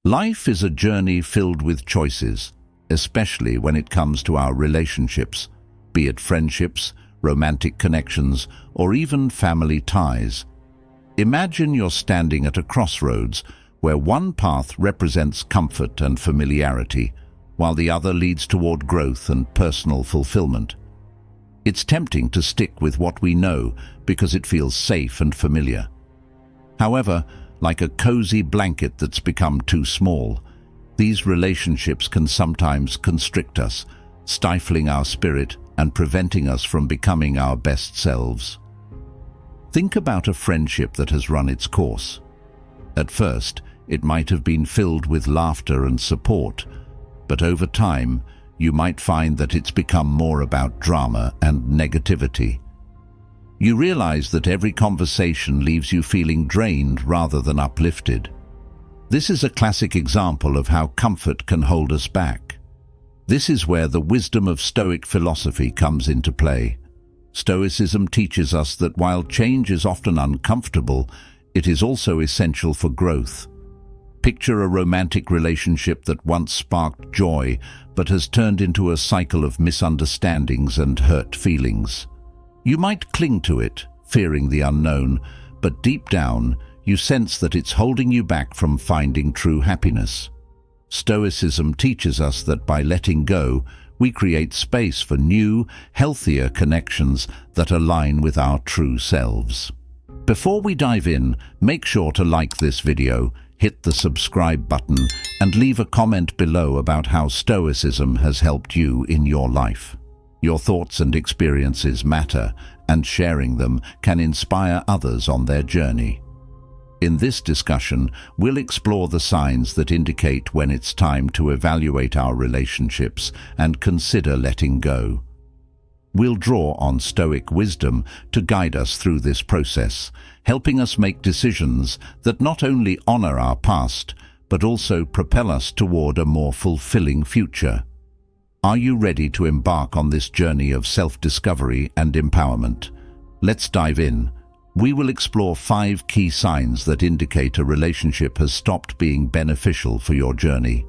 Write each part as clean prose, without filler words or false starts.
Life is a journey filled with choices, especially when it comes to our relationships, be it friendships, romantic connections, or even family ties. Imagine you're standing at a crossroads where one path represents comfort and familiarity, while the other leads toward growth and personal fulfillment. It's tempting to stick with what we know because it feels safe and familiar. However, like a cozy blanket that's become too small, these relationships can sometimes constrict us, stifling our spirit and preventing us from becoming our best selves. Think about a friendship that has run its course. At first, it might have been filled with laughter and support, but over time, you might find that it's become more about drama and negativity. You realize that every conversation leaves you feeling drained rather than uplifted. This is a classic example of how comfort can hold us back. This is where the wisdom of Stoic philosophy comes into play. Stoicism teaches us that while change is often uncomfortable, it is also essential for growth. Picture a romantic relationship that once sparked joy but has turned into a cycle of misunderstandings and hurt feelings. You might cling to it, fearing the unknown, but deep down, you sense that it's holding you back from finding true happiness. Stoicism teaches us that by letting go, we create space for new, healthier connections that align with our true selves. Before we dive in, make sure to like this video, hit the subscribe button, and leave a comment below about how Stoicism has helped you in your life. Your thoughts and experiences matter, and sharing them can inspire others on their journey. In this discussion, we'll explore the signs that indicate when it's time to evaluate our relationships and consider letting go. We'll draw on Stoic wisdom to guide us through this process, helping us make decisions that not only honor our past, but also propel us toward a more fulfilling future. Are you ready to embark on this journey of self-discovery and empowerment? Let's dive in. We will explore 5 key signs that indicate a relationship has stopped being beneficial for your journey.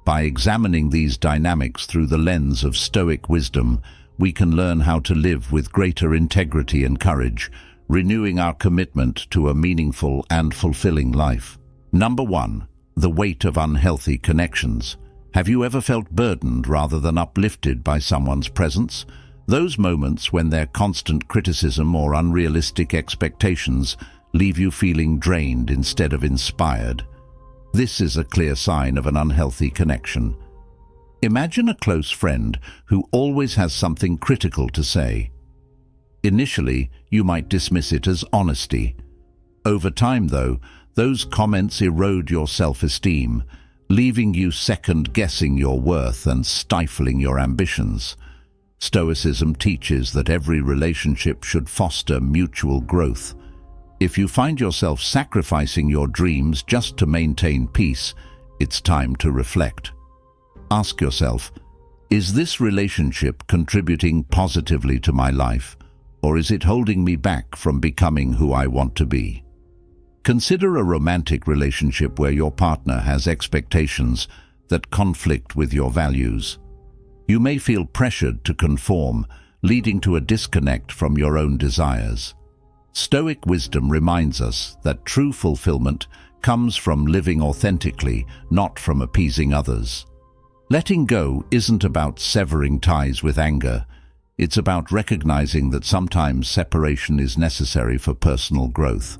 By examining these dynamics through the lens of Stoic wisdom, we can learn how to live with greater integrity and courage, renewing our commitment to a meaningful and fulfilling life. Number 1. The weight of unhealthy connections. Have you ever felt burdened rather than uplifted by someone's presence? Those moments when their constant criticism or unrealistic expectations leave you feeling drained instead of inspired. This is a clear sign of an unhealthy connection. Imagine a close friend who always has something critical to say. Initially, you might dismiss it as honesty. Over time, though, those comments erode your self-esteem, leaving you second-guessing your worth and stifling your ambitions. Stoicism teaches that every relationship should foster mutual growth. If you find yourself sacrificing your dreams just to maintain peace, it's time to reflect. Ask yourself, is this relationship contributing positively to my life, or is it holding me back from becoming who I want to be? Consider a romantic relationship where your partner has expectations that conflict with your values. You may feel pressured to conform, leading to a disconnect from your own desires. Stoic wisdom reminds us that true fulfillment comes from living authentically, not from appeasing others. Letting go isn't about severing ties with anger. It's about recognizing that sometimes separation is necessary for personal growth.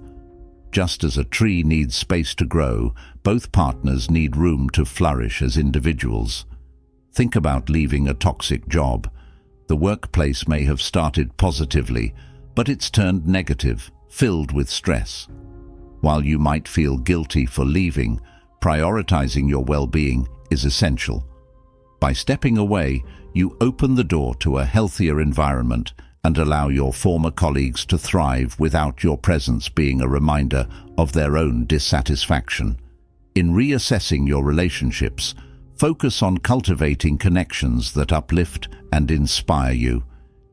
Just as a tree needs space to grow, both partners need room to flourish as individuals. Think about leaving a toxic job. The workplace may have started positively, but it's turned negative, filled with stress. While you might feel guilty for leaving, prioritizing your well-being is essential. By stepping away, you open the door to a healthier environment and allow your former colleagues to thrive without your presence being a reminder of their own dissatisfaction. In reassessing your relationships, focus on cultivating connections that uplift and inspire you.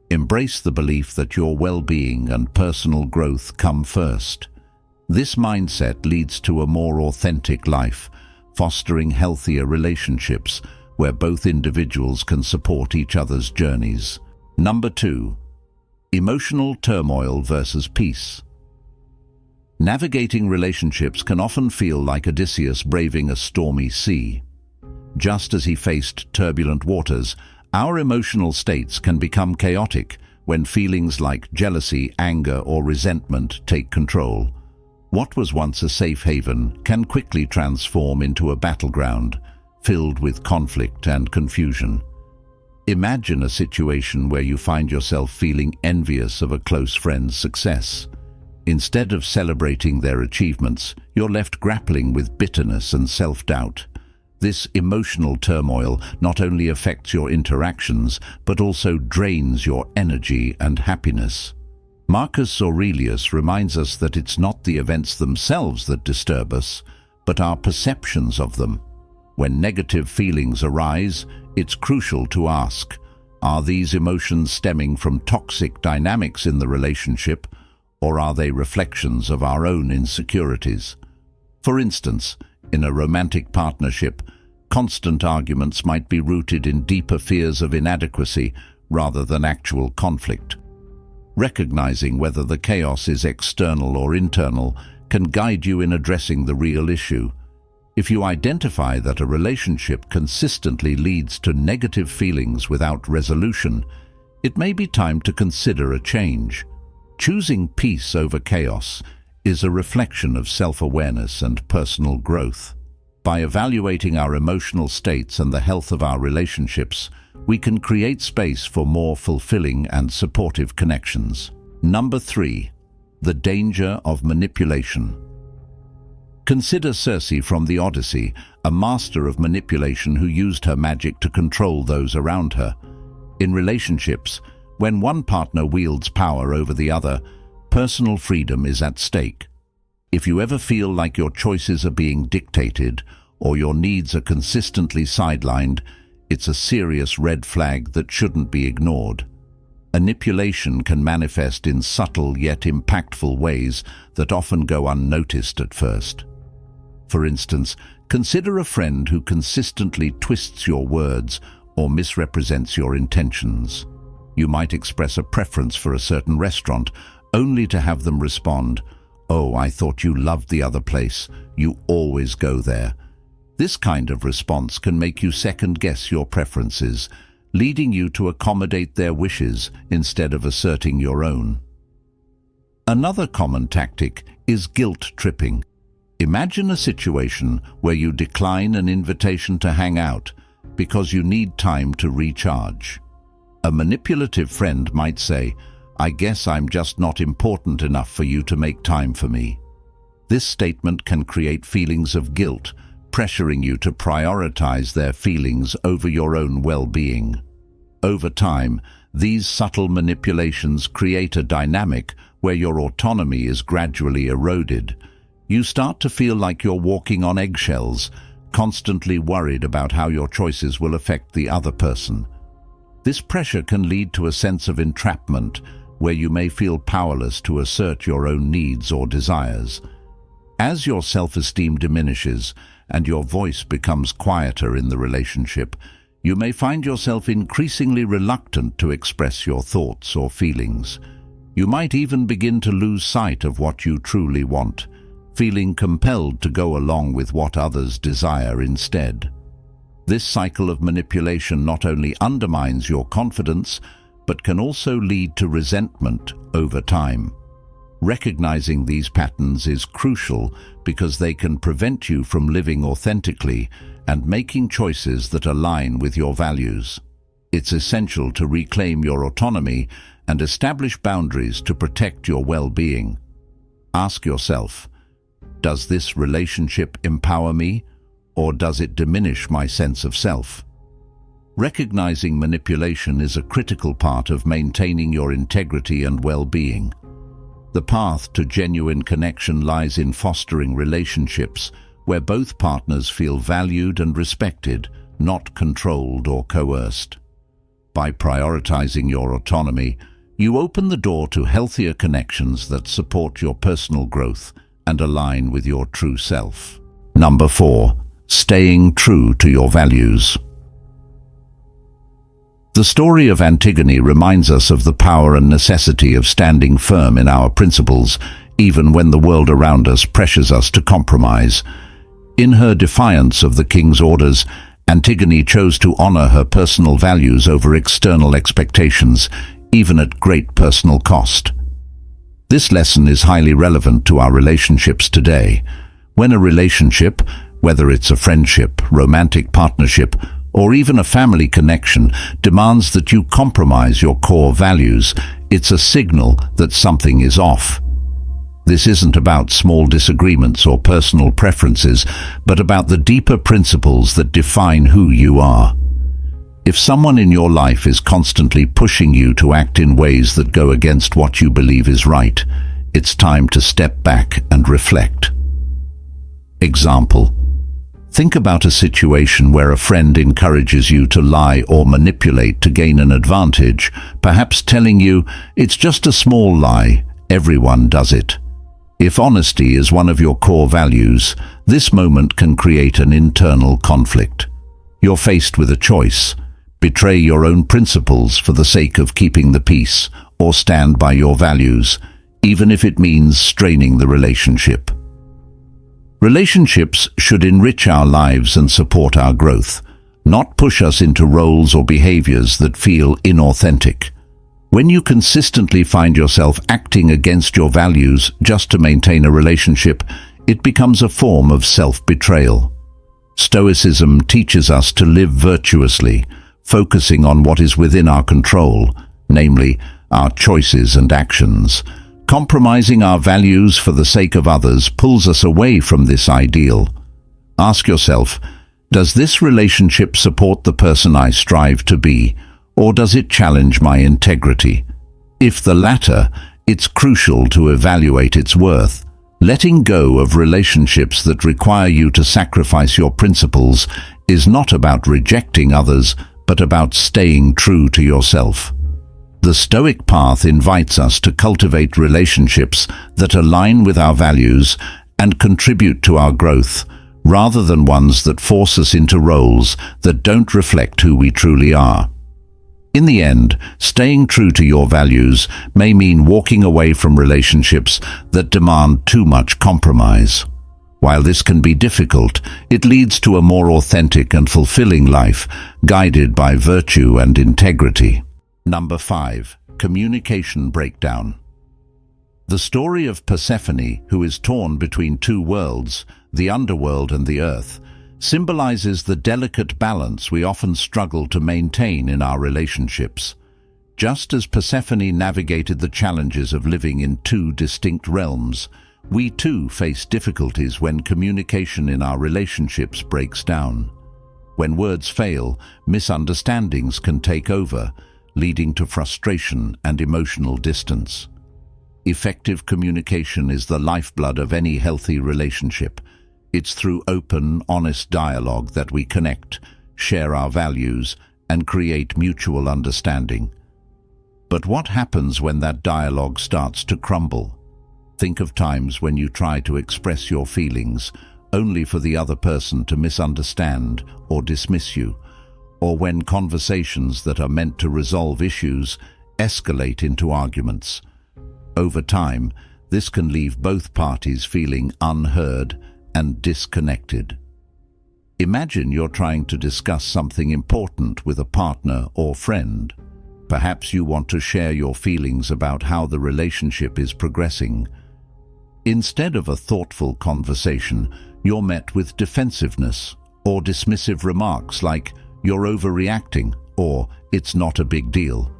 Embrace the belief that your well-being and personal growth come first. This mindset leads to a more authentic life, fostering healthier relationships where both individuals can support each other's journeys. Number 2. Emotional turmoil versus peace. Navigating relationships can often feel like Odysseus braving a stormy sea. Just as he faced turbulent waters, our emotional states can become chaotic when feelings like jealousy, anger, or resentment take control. What was once a safe haven can quickly transform into a battleground, filled with conflict and confusion. Imagine a situation where you find yourself feeling envious of a close friend's success. Instead of celebrating their achievements, you're left grappling with bitterness and self-doubt. This emotional turmoil not only affects your interactions, but also drains your energy and happiness. Marcus Aurelius reminds us that it's not the events themselves that disturb us, but our perceptions of them. When negative feelings arise, it's crucial to ask, are these emotions stemming from toxic dynamics in the relationship, or are they reflections of our own insecurities? For instance, in a romantic partnership, constant arguments might be rooted in deeper fears of inadequacy rather than actual conflict. Recognizing whether the chaos is external or internal can guide you in addressing the real issue. If you identify that a relationship consistently leads to negative feelings without resolution, it may be time to consider a change. Choosing peace over chaos is a reflection of self-awareness and personal growth. By evaluating our emotional states and the health of our relationships, we can create space for more fulfilling and supportive connections. Number 3. The danger of manipulation. Consider Circe from the Odyssey, a master of manipulation who used her magic to control those around her. In relationships, when one partner wields power over the other, personal freedom is at stake. If you ever feel like your choices are being dictated or your needs are consistently sidelined, it's a serious red flag that shouldn't be ignored. Manipulation can manifest in subtle yet impactful ways that often go unnoticed at first. For instance, consider a friend who consistently twists your words or misrepresents your intentions. You might express a preference for a certain restaurant, only to have them respond, "Oh, I thought you loved the other place. You always go there." This kind of response can make you second-guess your preferences, leading you to accommodate their wishes instead of asserting your own. Another common tactic is guilt tripping. Imagine a situation where you decline an invitation to hang out because you need time to recharge. A manipulative friend might say, "I guess I'm just not important enough for you to make time for me." This statement can create feelings of guilt, pressuring you to prioritize their feelings over your own well-being. Over time, these subtle manipulations create a dynamic where your autonomy is gradually eroded. You start to feel like you're walking on eggshells, constantly worried about how your choices will affect the other person. This pressure can lead to a sense of entrapment, where you may feel powerless to assert your own needs or desires. As your self-esteem diminishes and your voice becomes quieter in the relationship, you may find yourself increasingly reluctant to express your thoughts or feelings. You might even begin to lose sight of what you truly want, feeling compelled to go along with what others desire instead. This cycle of manipulation not only undermines your confidence, but can also lead to resentment over time. Recognizing these patterns is crucial because they can prevent you from living authentically and making choices that align with your values. It's essential to reclaim your autonomy and establish boundaries to protect your well-being. Ask yourself, does this relationship empower me, or does it diminish my sense of self? Recognizing manipulation is a critical part of maintaining your integrity and well-being. The path to genuine connection lies in fostering relationships where both partners feel valued and respected, not controlled or coerced. By prioritizing your autonomy, you open the door to healthier connections that support your personal growth and align with your true self. Number 4. staying true to your values. The story of Antigone reminds us of the power and necessity of standing firm in our principles, even when the world around us pressures us to compromise. In her defiance of the king's orders, Antigone chose to honor her personal values over external expectations, even at great personal cost. This lesson is highly relevant to our relationships today. When a relationship, whether it's a friendship, romantic partnership, or even a family connection, demands that you compromise your core values, it's a signal that something is off. This isn't about small disagreements or personal preferences, but about the deeper principles that define who you are. If someone in your life is constantly pushing you to act in ways that go against what you believe is right, it's time to step back and reflect. Example: think about a situation where a friend encourages you to lie or manipulate to gain an advantage, perhaps telling you, "It's just a small lie, everyone does it." If honesty is one of your core values, this moment can create an internal conflict. You're faced with a choice: betray your own principles for the sake of keeping the peace, or stand by your values, even if it means straining the relationship. Relationships should enrich our lives and support our growth, not push us into roles or behaviors that feel inauthentic. When you consistently find yourself acting against your values just to maintain a relationship, it becomes a form of self-betrayal. Stoicism teaches us to live virtuously, focusing on what is within our control, namely our choices and actions. Compromising our values for the sake of others pulls us away from this ideal. Ask yourself, does this relationship support the person I strive to be, or does it challenge my integrity? If the latter, it's crucial to evaluate its worth. Letting go of relationships that require you to sacrifice your principles is not about rejecting others, but about staying true to yourself. The Stoic path invites us to cultivate relationships that align with our values and contribute to our growth, rather than ones that force us into roles that don't reflect who we truly are. In the end, staying true to your values may mean walking away from relationships that demand too much compromise. While this can be difficult, it leads to a more authentic and fulfilling life, guided by virtue and integrity. Number 5. Communication breakdown. The story of Persephone, who is torn between two worlds, the underworld and the earth, symbolizes the delicate balance we often struggle to maintain in our relationships. Just as Persephone navigated the challenges of living in two distinct realms, we too face difficulties when communication in our relationships breaks down. When words fail, misunderstandings can take over, leading to frustration and emotional distance. Effective communication is the lifeblood of any healthy relationship. It's through open, honest dialogue that we connect, share our values, and create mutual understanding. But what happens when that dialogue starts to crumble? Think of times when you try to express your feelings, only for the other person to misunderstand or dismiss you, or when conversations that are meant to resolve issues escalate into arguments. Over time, this can leave both parties feeling unheard and disconnected. Imagine you're trying to discuss something important with a partner or friend. Perhaps you want to share your feelings about how the relationship is progressing. Instead of a thoughtful conversation, you're met with defensiveness or dismissive remarks like, "You're overreacting," or "It's not a big deal."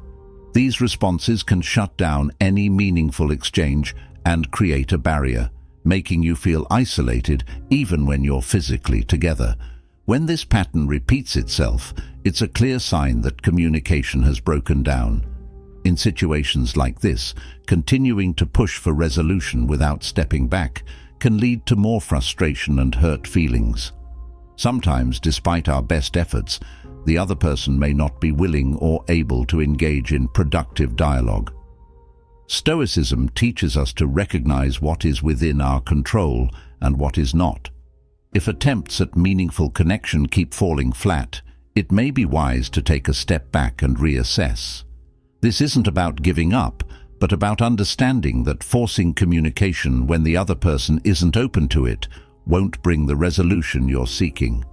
These responses can shut down any meaningful exchange and create a barrier, making you feel isolated even when you're physically together. When this pattern repeats itself, it's a clear sign that communication has broken down. In situations like this, continuing to push for resolution without stepping back can lead to more frustration and hurt feelings. Sometimes, despite our best efforts, the other person may not be willing or able to engage in productive dialogue. Stoicism teaches us to recognize what is within our control and what is not. If attempts at meaningful connection keep falling flat, it may be wise to take a step back and reassess. This isn't about giving up, but about understanding that forcing communication when the other person isn't open to it won't bring the resolution you're seeking.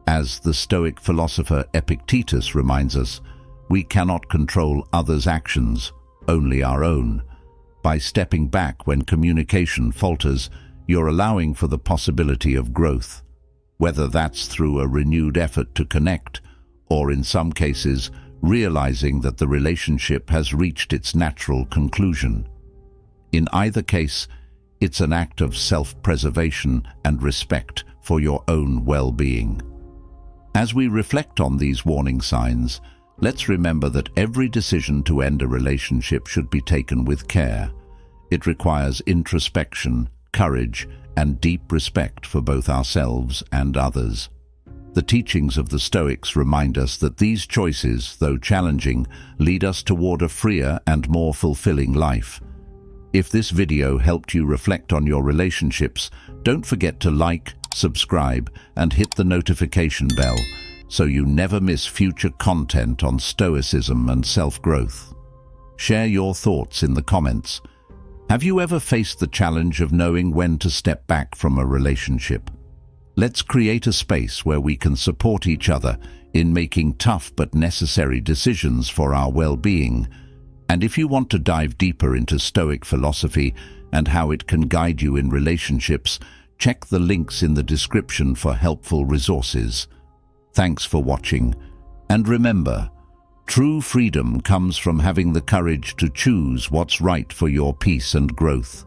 As the Stoic philosopher Epictetus reminds us, we cannot control others' actions, only our own. By stepping back when communication falters, you're allowing for the possibility of growth, whether that's through a renewed effort to connect, or in some cases, realizing that the relationship has reached its natural conclusion. In either case, it's an act of self-preservation and respect for your own well-being. As we reflect on these warning signs, let's remember that every decision to end a relationship should be taken with care. It requires introspection, courage, and deep respect for both ourselves and others. The teachings of the Stoics remind us that these choices, though challenging, lead us toward a freer and more fulfilling life. If this video helped you reflect on your relationships, don't forget to like, subscribe, and hit the notification bell so you never miss future content on Stoicism and self-growth. Share your thoughts in the comments. Have you ever faced the challenge of knowing when to step back from a relationship? Let's create a space where we can support each other in making tough but necessary decisions for our well-being. And if you want to dive deeper into Stoic philosophy and how it can guide you in relationships, check the links in the description for helpful resources. Thanks for watching, and remember, true freedom comes from having the courage to choose what's right for your peace and growth.